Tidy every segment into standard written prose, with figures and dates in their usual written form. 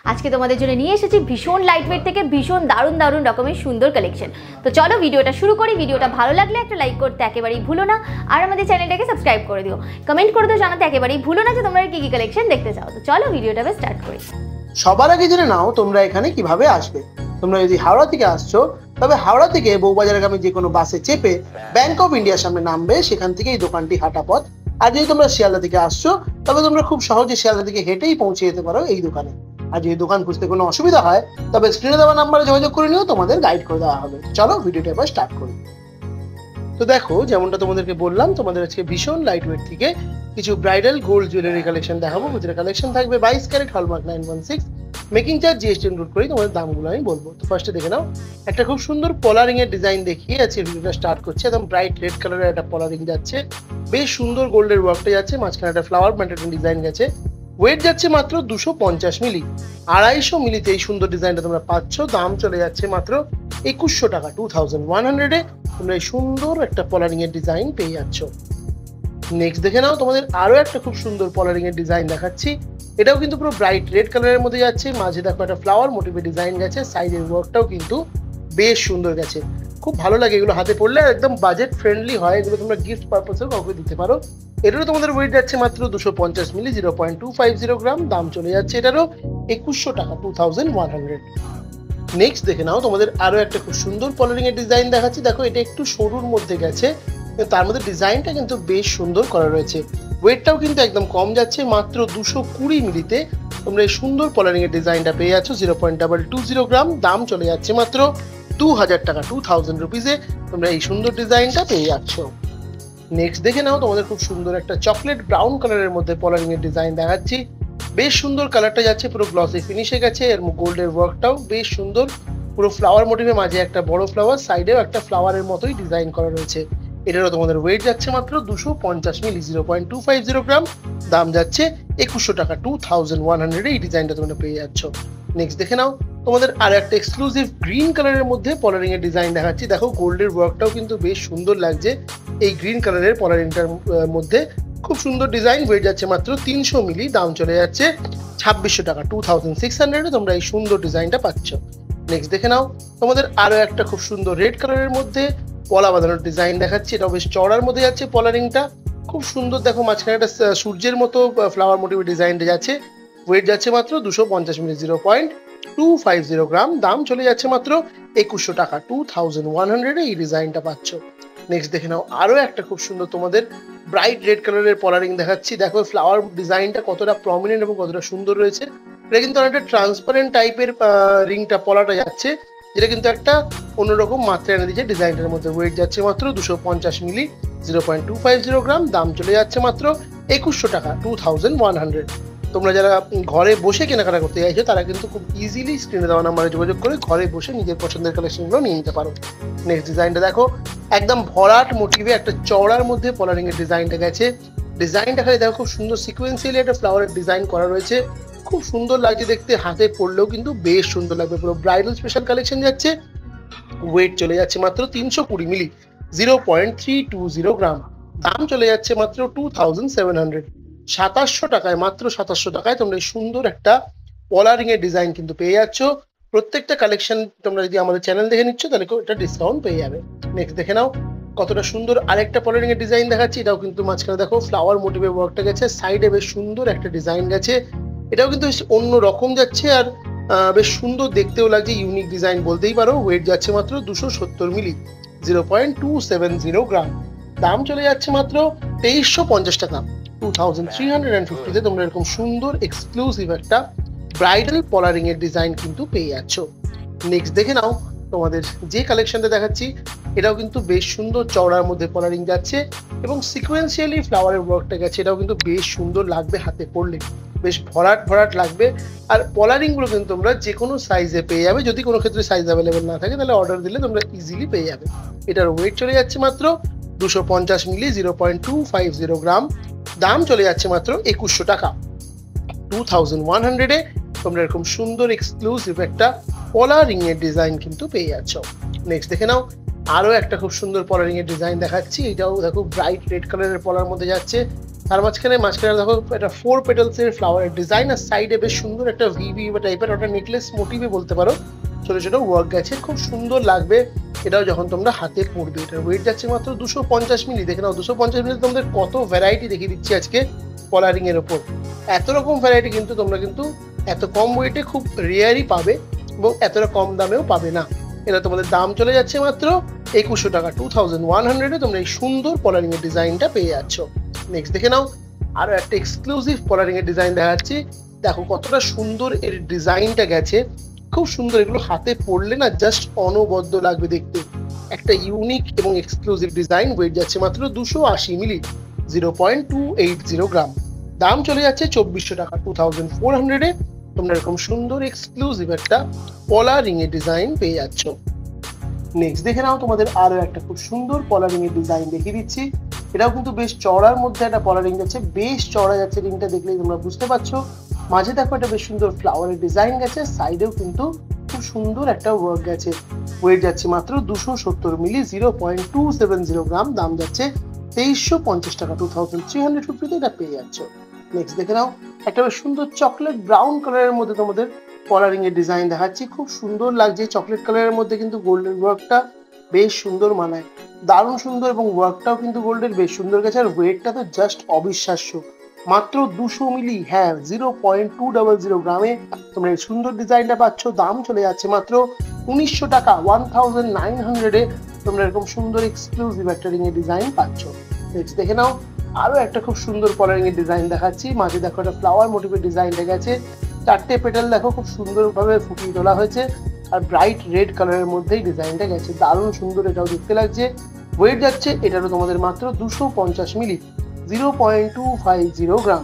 আজকে তোমাদের জন্য নিয়ে এসেছি ভীষণ লাইটওয়েট থেকে ভীষণ দারুণ দারুণ রকমের সুন্দর কালেকশন। তো চলো ভিডিওটা শুরু করি। ভিডিওটা ভালো লাগলে একটা লাইক করতে একেবারেই ভুলো না, আর আমাদের চ্যানেলটাকে সাবস্ক্রাইব করে দিও। কমেন্ট করে দিও, জানাতে একেবারেই ভুলো না যে তোমরা কি কি কালেকশন দেখতে চাও। তো চলো ভিডিওটা স্টার্ট করি। সবার আগে জেনে নাও তোমরা এখানে কিভাবে আসবে। তোমরা যদি হাওড়া থেকে আসছো তবে হাওড়া থেকে বউবাজারগামী যে কোনো বাসে চেপে ব্যাংক অফ ইন্ডিয়ার সামনে নামবে, সেখান থেকে এই দোকানটি হাঁটা পথ। আর যদি তোমরা শিয়ালদা থেকে আসছো তবে তোমরা খুব সহজে শিয়ালদা থেকে হেঁটেই পৌঁছে যেতে পারো এই দোকানে। আর যদি দোকান খুঁজতে কোনো অসুবিধা হয় তবে স্ক্রিনে দেওয়া নাম্বারে যোগাযোগ করে নিও, তোমাদের গাইড করে দেওয়া হবে। চলো ভিডিওটা এবার স্টার্ট করি। তো দেখো, যেমনটা তোমাদেরকে বললাম, তোমাদের আজকে ভীষণ লাইট ওয়েট থেকে কিছু ব্রাইডাল গোল্ড জুয়েলারি কালেকশন দেখাবো। যেটা কালেকশন থাকবে 22 carat hallmark 916, making charge GST include করে তোমাদের দামগুলো আমি বলবো। তো ফার্স্টে দেখে নাও, একটা খুব সুন্দর পলারিং এর ডিজাইন দেখিয়ে আছে ভিডিওটা স্টার্ট করছে। একদম ব্রাইট রেড কালারের একটা পলারিং যাচ্ছে, বেশ সুন্দর গোল্ডের ওয়ার্কটা যাচ্ছে, মাঝখানে একটা ফ্লাওয়ার প্যাটার্ন ডিজাইন গেছে। ওয়েট যাচ্ছে মাত্র 250 মিলি, 250 মিলিতে এই সুন্দর ডিজাইনটা তোমরা পাচ্ছ। দাম চলে যাচ্ছে মাত্র 2100 টাকা, 2100 এ তোমরা এই সুন্দর একটা পলারিং এর ডিজাইন পেয়ে যাচ্ছ। নেক্সট দেখে নাও, তোমাদের আরো একটা খুব সুন্দর পলারিং এর ডিজাইন দেখাচ্ছি। এটাও কিন্তু পুরো ব্রাইট রেড কালারের মধ্যে যাচ্ছে, মাঝে দেখো একটা ফ্লাওয়ার মোটিভের ডিজাইন গেছে, সাইডের ওয়ার্কটাও কিন্তু বেশ সুন্দর গেছে। খুব ভালো লাগে এগুলো হাতে পড়লে, একদম বাজেট ফ্রেন্ডলি হয়। এগুলো তোমরা গিফট পারপাসেও কাউকে দিতে পারো। এটারও তোমাদের ওয়েট যাচ্ছে মাত্র 250 মিলি, 0.250 গ্রাম। দাম চলে যাচ্ছে এটারও 2100 টাকা, 2100। নেক্সট দেখে নাও, তোমাদের আরো একটা খুব সুন্দর পলারিং এর ডিজাইন দেখাচ্ছি। দেখো, এটা একটু সরুর মধ্যে গেছে, তার মধ্যে ডিজাইনটা কিন্তু বেশ সুন্দর করা রয়েছে। ওয়েটটাও কিন্তু একদম কম যাচ্ছে, মাত্র 220 মিলিতে তোমরা এই সুন্দর পলারিং এর ডিজাইনটা পেয়ে যাচ্ছ, 0.220 গ্রাম। দাম চলে যাচ্ছে মাত্র 2000 টাকা, 2000 রুপিসে তোমরা এই সুন্দর ডিজাইনটা পেয়ে যাচ্ছ। নেক্সট দেখে নাও, তোমাদের খুব সুন্দর একটা চকলেট ব্রাউন কালারের মধ্যে পলারিং এর ডিজাইন দেখাচ্ছি। বেশ সুন্দর কালারটা যাচ্ছে, পুরো গ্লসি ফিনিশে গেছে। এর গোল্ডের ওয়ার্কটাও বেশ সুন্দর, পুরো ফ্লাওয়ার মোটিভে, মাঝে একটা বড় ফ্লাওয়ার, সাইডেও একটা ফ্লাওয়ারের মতোই ডিজাইন করা রয়েছে। এটারও তোমাদের ওয়েট যাচ্ছে মাত্র 250 মিলি, 0.250 গ্রাম। দাম যাচ্ছে 2100 টাকা, 2100 এই ডিজাইনটা তোমরা পেয়ে যাচ্ছ। নেক্সট দেখে নাও, তোমাদের আর একটা এক্সক্লুসিভ গ্রিন কালারের মধ্যে পলারিং এর ডিজাইন দেখাচ্ছি। দেখো, গোল্ডের ওয়ার্কটাও কিন্তু বেশ সুন্দর লাগছে এই গ্রিন কালারের পলারিংটার মধ্যে। খুব সুন্দর ডিজাইন, ওয়েট যাচ্ছে মাত্র 300 মিলি। দাম চলে যাচ্ছে 2600 টাকা, 2600 তোমরা এই সুন্দর ডিজাইনটা পাচ্ছ। নেক্সট দেখে নাও, তোমাদের আরো একটা খুব সুন্দর রেড কালারের মধ্যে পলা বাঁধানোর ডিজাইন দেখাচ্ছি। এটাও বেশ চওড়ার মধ্যে যাচ্ছে পলারিংটা, খুব সুন্দর। দেখো, মাঝখানে একটা সূর্যের মতো ফ্লাওয়ার মোটিভের ডিজাইনটা যাচ্ছে। ওয়েট যাচ্ছে মাত্র 250 মিলি, 0.250 গ্রাম। দাম চলে যাচ্ছে মাত্র 2100 টাকা, 2100 এই ডিজাইনটা পাচ্ছ। নেক্সট দেখে নাও, আরো একটা খুব সুন্দর তোমাদের ব্রাইট রেড কালারের পলারিং দেখাচ্ছি। দেখো, ফ্লাওয়ার ডিজাইনটা কতটা প্রমিনেন্ট এবং কতটা সুন্দর রয়েছে। এটা কিন্তু অনেকটা ট্রান্সপারেন্ট টাইপের রিংটা পলাটা যাচ্ছে, যেটা কিন্তু একটা অন্যরকম মাত্রা এনে দিচ্ছে ডিজাইনটার মধ্যে। ওয়েট যাচ্ছে মাত্র 250 মিলি, 0.250 গ্রাম। দাম চলে যাচ্ছে মাত্র 2100 টাকা, 2100। তোমরা যারা ঘরে বসে কেনাকাটা করতে চাইছো তারা কিন্তু খুব ইজিলি স্ক্রিনে দেওয়া নাম্বারে যোগাযোগ করে ঘরে বসে নিজের পছন্দের কালেকশনগুলো নিয়ে নিতে পারো। নেক্সট ডিজাইনটা দেখো, একদম ভরাট মোটিভে একটা চওড়ার মধ্যে পলারিং এর ডিজাইনটা গেছে। ডিজাইনটা খালি দেখো, খুব সুন্দর সিকোয়েন্সিয়ালি একটা ফ্লাওয়ারের ডিজাইন করা রয়েছে, খুব সুন্দর লাগছে দেখতে। হাতে পড়লেও কিন্তু বেশ সুন্দর লাগবে। পুরো ব্রাইডাল স্পেশাল কালেকশন যাচ্ছে। ওয়েট চলে যাচ্ছে মাত্র 320 মিলি, 0.320 গ্রাম। দাম চলে যাচ্ছে মাত্র 2700, 2700 টাকায়, মাত্র 2700 টাকায় তোমরা এই সুন্দর একটা পলারিং এর ডিজাইন কিন্তু পেয়ে যাচ্ছ। প্রত্যেকটা কালেকশন তোমরা যদি আমাদের চ্যানেল দেখে নিচ্ছ তাহলে এটা ডিসকাউন্ট পেয়ে যাবে। নেক্সট দেখে নাও, কতটা সুন্দর আরেকটা পলারিং এর ডিজাইন দেখাচ্ছি। এটাও কিন্তু মাঝখানে দেখো ফ্লাওয়ার মোটিভের ওয়ার্কটা গেছে, সাইডে বেশ সুন্দর একটা ডিজাইন গেছে। এটাও কিন্তু অন্য রকম যাচ্ছে, আর বেশ সুন্দর দেখতেও লাগছে, ইউনিক ডিজাইন বলতেই পারো। ওয়েট যাচ্ছে মাত্র 270 মিলি, 0.270 গ্রাম। দাম চলে যাচ্ছে মাত্র 2350 টাকা, 2350 তোমরা এরকম সুন্দর এক্সক্লুসিভ একটা ব্রাইডাল পলারিং এর ডিজাইন কিন্তু পেয়ে যাচ্ছ। নেক্সট দেখে নাও, তোমাদের যে কালেকশনটা দেখাচ্ছি এটাও কিন্তু বেশ সুন্দর চওড়ার মধ্যে পলারিং যাচ্ছে এবং সিকোয়েন্সিয়ালি ফ্লাওয়ারের ওয়ার্কটা গেছে। এটাও কিন্তু বেশ সুন্দর লাগবে হাতে পড়লে, বেশ ভরাট ভরাট লাগবে। আর পলারিং গুলো কিন্তু তোমরা যে কোনো সাইজে পেয়ে যাবে। যদি কোনো ক্ষেত্রে সাইজ অ্যাভেলেবেল না থাকে তাহলে অর্ডার দিলে তোমরা ইজিলি পেয়ে যাবে। এটার ওয়েট চলে যাচ্ছে মাত্র 250 মিলি, 0.250 গ্রাম। দাম চলে যাচ্ছে মাত্র 2100 টাকা, 2100 তোমরা এরকম সুন্দর এক্সক্লুসিভ একটা পলারিং এর ডিজাইন কিন্তু পেয়ে যাচ্ছ। নেক্সট দেখে নাও, আরো একটা খুব সুন্দর পলারিং এর ডিজাইন দেখাচ্ছি। এটাও দেখো ব্রাইট রেড কালারের পলার মধ্যে যাচ্ছে, তার মাঝখানে দেখো একটা 4 পেটালস এর ফ্লাওয়ারের ডিজাইন, আর সাইডে বেশ সুন্দর একটা ভিভি বা টাইপের ওটা নেকলেস মোটিভে বলতে পারো, ছোট ছোট ওয়ার্ক গেছে, খুব সুন্দর লাগবে এটাও যখন তোমরা হাতে পরবে। এটার ওয়েট যাচ্ছে মাত্র 250 মিলি। দেখে নাও 250 মিলি তোমাদের কত ভ্যারাইটি দেখিয়ে দিচ্ছি আজকে কলারিং এর ওপর। এত রকম ভ্যারাইটি কিন্তু তোমরা কিন্তু এত কম ওয়েটে খুব রেয়ারই পাবে এবং এতটা কম দামেও পাবে না। এটা তোমাদের দাম চলে যাচ্ছে মাত্র 2100 টাকা, 2100 তোমরা এই সুন্দর কলারিং এর ডিজাইনটা পেয়ে যাচ্ছ। নেক্সট দেখে নাও আরো একটা এক্সক্লুসিভ কলারিং এর ডিজাইন দেখাচ্ছি। দেখো কতটা সুন্দর এর ডিজাইনটা গেছে, খুব সুন্দর। এগুলো হাতে পরলে না জাস্ট অনবদ্য লাগবে দেখতে। একটা ইউনিক এবং এক্সক্লুসিভ ডিজাইন, ওয়েট যাচ্ছে মাত্র 280 মিলি, 0.280 গ্রাম। দাম চলে যাচ্ছে 2400 টাকা, 2400 তোমরা এরকম সুন্দর এক্সক্লুসিভ একটা পলা রিং এর ডিজাইন পেয়ে যাচ্ছ। নেক্সট দেখে নাও তোমাদের আরো একটা খুব সুন্দর পলা রিং এর ডিজাইন দেখিয়ে দিচ্ছি। এটাও কিন্তু বেশ চড়ার মধ্যে একটা পলা রিং যাচ্ছে, বেশ চড়া যাচ্ছে রিংটা, দেখলেই তোমরা বুঝতে পারছো। মাঝে দেখো একটা বেশ সুন্দর ফ্লাওয়ারের ডিজাইন গেছে, সাইডেও কিন্তু খুব সুন্দর একটা ওয়ার্ক গেছে। ওয়েট যাচ্ছে মাত্র 270 মিলি, 0.270 গ্রাম। দাম যাচ্ছে 2350 টাকা, 2350 এটা পেয়ে যাচ্ছ। নেক্সট দেখে নাও একটা বেশ সুন্দর চকলেট ব্রাউন কালারের মধ্যে তোমাদের কলারিং এর ডিজাইন দেখাচ্ছি। খুব সুন্দর লাগছে, চকলেট কালারের মধ্যে কিন্তু গোল্ডেন ওয়ার্কটা বেশ সুন্দর মানায়, দারুণ সুন্দর, এবং ওয়ার্কটাও কিন্তু গোল্ডের বেশ সুন্দর গেছে। আর ওয়েটটা তো জাস্ট অবিশ্বাস্য, মাত্র 200 মিলি, হ্যাঁ 0.200 গ্রামে তোমরা এই সুন্দর ডিজাইনটা পাচ্ছ। দাম চলে যাচ্ছে মাত্র 1900 টাকা, 1900 তোমরা এরকম সুন্দর এক্সক্লুসিভ একটা রিং এর ডিজাইন পাচ্ছ। নেক্সট দেখে নাও আরো একটা খুব সুন্দর কলারিং এর ডিজাইন দেখাচ্ছি। মাঝে দেখো একটা ফ্লাওয়ার মোটিভের ডিজাইনটা গেছে, 4টে পেটাল দেখো খুব সুন্দরভাবে ফুটিয়ে তোলা হয়েছে, আর ব্রাইট রেড কালারের মধ্যেই ডিজাইনটা গেছে, দারুণ সুন্দর এটাও দেখতে লাগছে। ওয়েট যাচ্ছে এটারও তোমাদের মাত্র 250 মিলি, 0.250 গ্রাম।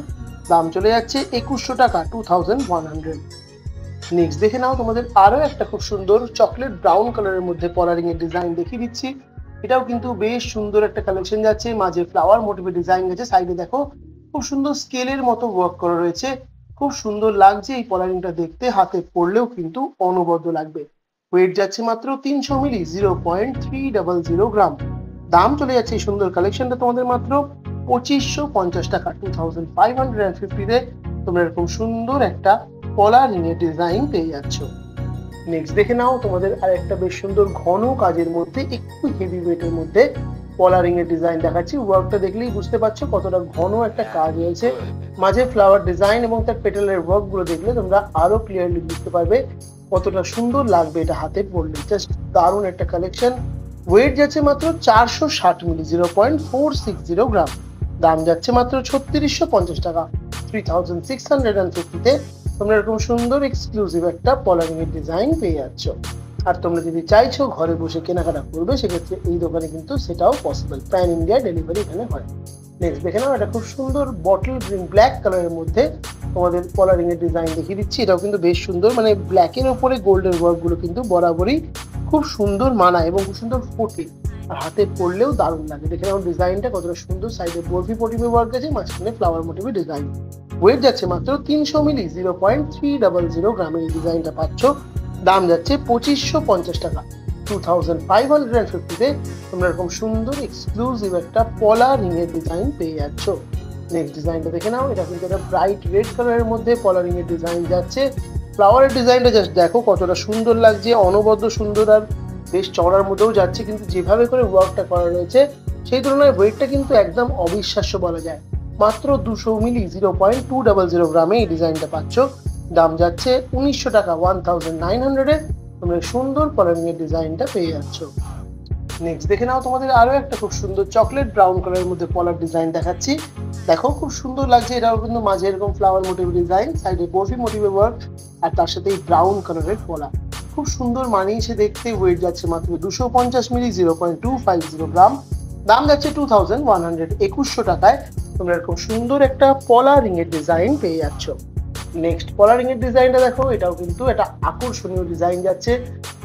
দাম চলে যাচ্ছে 2100 টাকা, 2100। নেক্সট দেখে নাও তোমাদের আরো একটা খুব সুন্দর চকলেট ব্রাউন কালারের মধ্যে কলারিং এর ডিজাইন দেখিয়ে দিচ্ছি। এটাও কিন্তু বেশ সুন্দর একটা কালেকশন যাচ্ছে, মাঝে ফ্লাওয়ার মোটিভের ডিজাইন গেছে, সাইডে দেখো খুব সুন্দর স্কেলের মতো ওয়ার্ক করা রয়েছে, খুব সুন্দর লাগছে এই কলারিংটা দেখতে, হাতে পরলেও কিন্তু অনবদ্য লাগবে। ওয়েট যাচ্ছে মাত্র 300 মিলি, 0.300 গ্রাম। দাম চলে যাচ্ছে এই সুন্দর কালেকশনটা তোমাদের মাত্র 2550 টাকা, 2550 তোমরা এরকম সুন্দর একটা পলা রিং এর ডিজাইন পেয়ে যাচ্ছ। নেক্সট দেখে নাও তোমাদের আর একটা বেশ সুন্দর ঘন কাজের মধ্যে একটু হেভি ওয়েটের মধ্যে পলা রিং এর ডিজাইন দেখাচ্ছি। ওয়ার্কটা দেখলেই বুঝতে পারছো কতটা ঘন একটা কাজ রয়েছে, মাঝে ফ্লাওয়ার ডিজাইন এবং তার পেটালের ওয়ার্ক গুলো দেখলে তোমরা আরো ক্লিয়ারলি বুঝতে পারবে কতটা সুন্দর লাগবে এটা হাতে পরলে। জাস্ট দারুণ একটা কালেকশন। ওয়েট যাচ্ছে মাত্র 460 মিলি, 0.460 গ্রাম। দাম যাচ্ছে মাত্র 3650 টাকা, 3650 তোমরা এরকম সুন্দর এক্সক্লুসিভ একটা পলারিং এর ডিজাইন পেয়ে যাচ্ছ। আর তোমরা যদি চাইছো ঘরে বসে কেনাকাটা করবে, সেক্ষেত্রে এই দোকানে কিন্তু সেটাও পসিবল, প্যান ইন্ডিয়া ডেলিভারি এখানে হয়। নেক্সট দেখে নাও এটা খুব সুন্দর বটল গ্রিন ব্ল্যাক কালারের মধ্যে তোমাদের পলারিং এর ডিজাইন দেখিয়ে দিচ্ছি। এটাও কিন্তু বেশ সুন্দর, মানে ব্ল্যাকের উপরে গোল্ডের ওয়ার্ক গুলো কিন্তু বরাবরই খুব সুন্দর মানায় এবং খুব সুন্দর ফোটে, আর হাতে পরলেও দারুণ লাগে। দেখে নাও ডিজাইনটা কতটা সুন্দর, সাইডে বরফি মোটিভে ওয়ার্ক আছে, মাঝখানে ফ্লাওয়ার মোটিভে ডিজাইন। ওয়েট যাচ্ছে মাত্র 300 মিলি, 0.300 গ্রামের এই ডিজাইনটা পাচ্ছ। দাম যাচ্ছে 2550 টাকা, 2550 তোমরা এরকম সুন্দর এক্সক্লুসিভ একটা পলা রিং এর ডিজাইন পেয়ে যাচ্ছ। নেক্সট ডিজাইনটা দেখে নাও, এটা কিন্তু একটা ব্রাইট রেড কালারের মধ্যে পলা রিং এর ডিজাইন যাচ্ছে। ফ্লাওয়ারের ডিজাইনটা জাস্ট দেখো কতটা সুন্দর লাগছে, অনবদ্য সুন্দর, আর বেশ চড়ার মধ্যেও যাচ্ছে, কিন্তু যেভাবে করে ওয়ার্কটা করা রয়েছে সেই তুলনায় ওয়েটটা কিন্তু একদম অবিশ্বাস্য বলা যায়। মাত্র 200 মিলি, 0.200 গ্রামে এই ডিজাইনটা পাচ্ছ। দাম যাচ্ছে 1900 টাকা, 1900 তোমরা সুন্দর কলারিং এর ডিজাইনটা পেয়ে যাচ্ছ। নেক্সট দেখে নাও তোমাদের আরো একটা খুব সুন্দর চকলেট ব্রাউন কালারের মধ্যে পলার ডিজাইন দেখাচ্ছি। দেখো খুব সুন্দর লাগছে, এটাও কিন্তু মাঝে এরকম ফ্লাওয়ার মোটিভ ডিজাইন, সাইডে বরফি মোটিভে ওয়ার্ক, আর তার সাথে এই ব্রাউন কালারের পলা খুব সুন্দর মানিয়েছে দেখতে। ওয়েট যাচ্ছে মাত্র 250 মিলি, 0.250 গ্রাম। দাম যাচ্ছে 2100, 2100 টাকায় তোমরা এরকম সুন্দর একটা পলা রিং এর ডিজাইন পেয়ে যাচ্ছ। নেক্সট পলা রিং এর ডিজাইনটা দেখো, এটাও কিন্তু একটা আকর্ষণীয় ডিজাইন যাচ্ছে।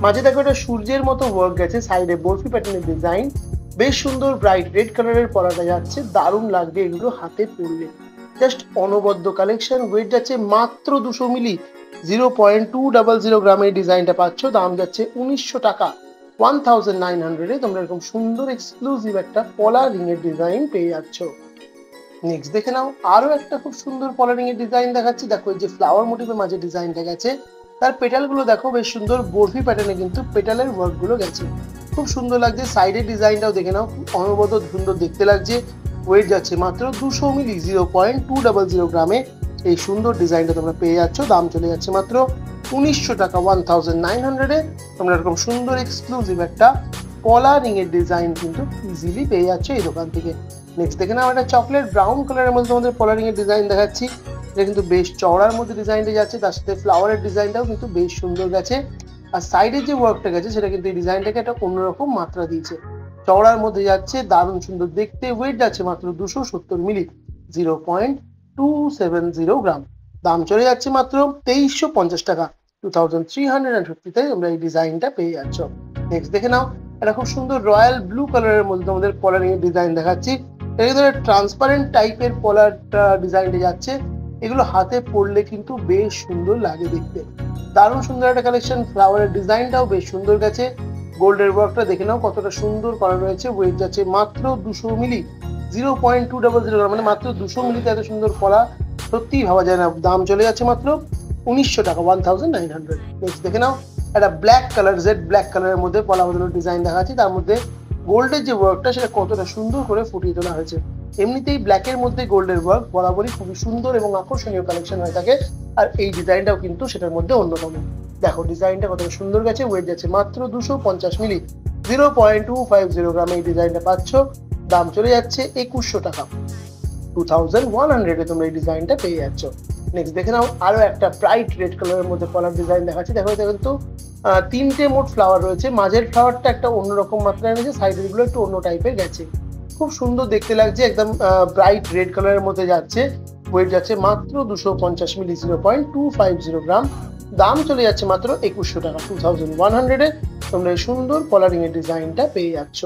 মাঝে দেখো এটা সূর্যের মতো ওয়ার্ক গেছে, সাইডে বরফি প্যাটার্নের ডিজাইন, বেশ সুন্দর ব্রাইট রেড কালারের পলাটা যাচ্ছে, দারুণ লাগবে এগুলো হাতে পরলে, জাস্ট অনবদ্য কালেকশন। ওয়েট যাচ্ছে মাত্র 200 মিলি, 0.200 গ্রামের ডিজাইনটা পাচ্ছ। দাম যাচ্ছে 1900 টাকা, 1900 তোমরা এরকম সুন্দর এক্সক্লুসিভ একটা পলা রিং এর ডিজাইন পেয়ে যাচ্ছ। নেক্সট দেখে নাও আরো একটা খুব সুন্দর কলারিং এর ডিজাইন দেখাচ্ছি। দেখো এই যে ফ্লাওয়ার মোটিভের মাঝে ডিজাইনটা গেছে, তার পেটাল গুলো দেখো বেশ সুন্দর বরফি প্যাটার্নে কিন্তু পেটালের ওয়ার্ক গুলো গেছে, খুব সুন্দর লাগছে। সাইডের ডিজাইনটাও দেখে নাও, খুব অনবদ্য সুন্দর দেখতে লাগছে। ওয়েট যাচ্ছে মাত্র 200 মিলি, 0.200 গ্রামে এই সুন্দর ডিজাইনটা তোমরা পেয়ে যাচ্ছ। দাম চলে যাচ্ছে মাত্র 1900 টাকা, 1900 তোমরা এরকম সুন্দর এক্সক্লুসিভ একটা কলারিং এর ডিজাইন কিন্তু ইজিলি পেয়ে যাচ্ছ এই দোকান থেকে। নেক্সট দেখে নাও একটা চকলেট ব্রাউন কালারের মধ্যে তোমাদের কলারিং এর ডিজাইন দেখাচ্ছি। এটা কিন্তু বেশ চওড়ার মধ্যে ডিজাইনটা যাচ্ছে, তার সাথে ফ্লাওয়ারের ডিজাইনটাও কিন্তু বেশ সুন্দর গেছে। আর সাইডের যে ওয়ার্কটা গেছে সেটা কিন্তু এই ডিজাইনটাকে একটা অন্যরকম মাত্রা দিয়েছে, চওড়ার মধ্যে যাচ্ছে, দারুণ সুন্দর দেখতে। ওয়েট যাচ্ছে মাত্র 270 মিলি, 0.270 গ্রাম। দাম চলে যাচ্ছে মাত্র 2350 টাকা, 2350 তোমরা এই ডিজাইনটা পেয়ে যাচ্ছ। নেক্সট দেখে নাও একটা খুব সুন্দর রয়্যাল ব্লু কালারের মধ্যে তোমাদের কলারিং এর ডিজাইন দেখাচ্ছি। এটা ধরে ট্রান্সপারেন্ট টাইপের কলারটা ডিজাইনটা যাচ্ছে, এগুলো হাতে পরলে কিন্তু বেশ সুন্দর লাগে দেখতে, দারুণ সুন্দর একটা কালেকশন। ফ্লাওয়ারের ডিজাইনটাও বেশ সুন্দর গেছে, গোল্ডের ওয়ার্কটা দেখে নাও কতটা সুন্দর করা রয়েছে। ওয়েট যাচ্ছে মাত্র 200 মিলি, 0.200 গ্রাম, মানে মাত্র 200 মিলিতে এত সুন্দর কলা সত্যিই ভাবা যায় না। দাম চলে যাচ্ছে মাত্র 1900 টাকা, 1900। নেক্সট দেখে নাও একটা ব্ল্যাক কালার, জেড ব্ল্যাক কালারের মধ্যে পলা বদলের ডিজাইন দেখাচ্ছি, তার মধ্যে গোল্ডের যে ওয়ার্কটা সেটা কতটা সুন্দর করে ফুটিয়ে তোলা হয়েছে। এমনিতেই ব্ল্যাকের মধ্যে গোল্ডের ওয়ার্ক বরাবরই খুবই সুন্দর এবং আকর্ষণীয় কালেকশন হয়ে থাকে, আর এই ডিজাইনটাও কিন্তু সেটার মধ্যে অন্যতম। দেখো ডিজাইনটা কতটা সুন্দর গেছে। ওয়েট যাচ্ছে মাত্র 250 মিলি, 0.250 গ্রামে এই ডিজাইনটা পাচ্ছ। দাম চলে যাচ্ছে 2100 টাকা, 2100 তোমরা এই ডিজাইনটা পেয়ে যাচ্ছ। নেক্সট দেখে নাও আরো একটা ব্রাইট রেড কালারের মধ্যে কলার ডিজাইন দেখাচ্ছি। দেখো এটা কিন্তু তিনটে মোট ফ্লাওয়ার রয়েছে, মাঝের ফ্লাওয়ারটা একটা অন্যরকম মাত্রায় রয়েছে, সাইডের গুলো একটু অন্য টাইপের গেছে, খুব সুন্দর দেখতে লাগছে, একদম ব্রাইট রেড কালারের মধ্যে যাচ্ছে। ওয়েট যাচ্ছে মাত্র 250 মিলি, 0.250 গ্রাম। দাম চলে যাচ্ছে মাত্র 2100 টাকা, 2100 তোমরা এই সুন্দর কলারিং এর ডিজাইনটা পেয়ে যাচ্ছ।